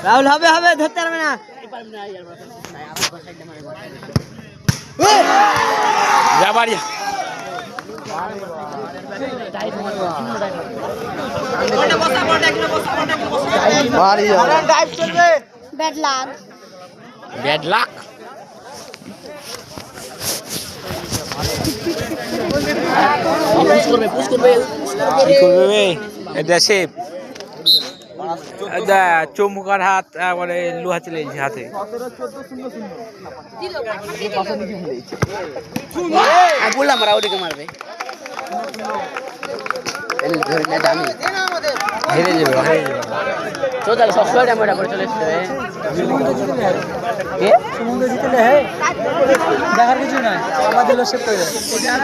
রাহুল হবে হবে ধরতে পারবে না যাবাড়িয়া bad luck bad luck push করবে দেশে চৌমুকার হাত একবারে লোহা চলে এসেছে হাতে বললাম রাউডিকে মারবে হেরে যাবে চোদ্দ সবসময় ড্যামেজ করে চলে এসছে দেখার কিছু নাই আমাদের সেভ করে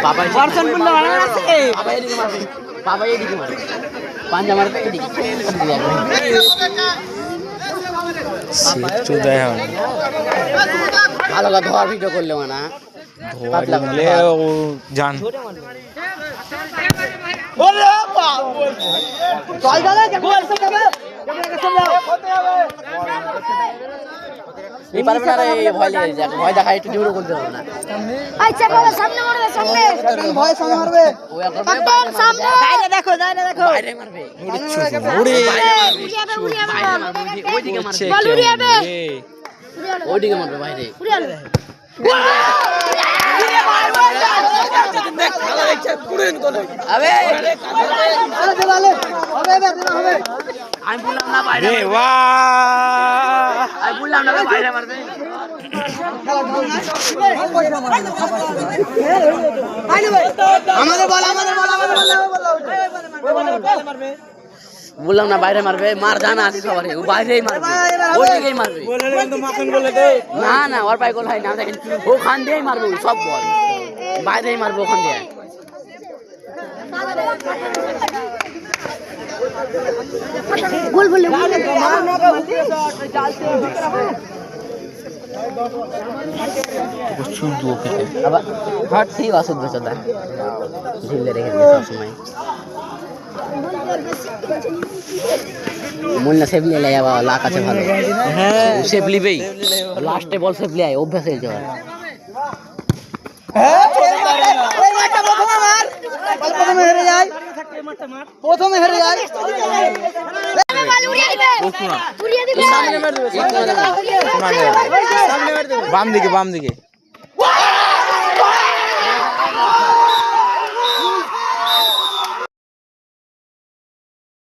বাবা পারসন বললে ভালো আছে বাবা এদিকে মারবে বাবা এদিকে মারবে পাঞ্জা মারবে এদিকে ভালো কথা ধোয়ার ভিডিও করলে মানা জান ভয় দেখা একটু জোরে করতে হবে না আচ্ছা বাবা সামনে মারবে সামনে ভয় সামনে মারবে সামনে বাইরে দেখো বাইরে মারবে ওইদিকে মারবে বল উড়িয়াবে ওইদিকে মারবে বাইরে আমি বললাম না বাইরে আমি বললাম না বাইরে মারবে বললাম না বাইরে মারবে মার জানা আছে সবার ও বাইরেই মারবে ওইদিকেই মারবে না না ওর পায়ে গোল হয় না দেখেন ওখান দিয়েই মারবে সব বল বাইরেই মারবে ওখান দিয়ে গোল বলে আবার হট ঠিক ওষুধ বেচা ঢিলে রেখে দিয়ে সবসময় মুন্না সেফ নিয়ে লাই আবার লাখ আছে ভালো সেফ লিবেই লাস্টে বল সেফ লিয়ে অভ্যাস হয়েছে প্রথমে হেরে যায় বাম দিকে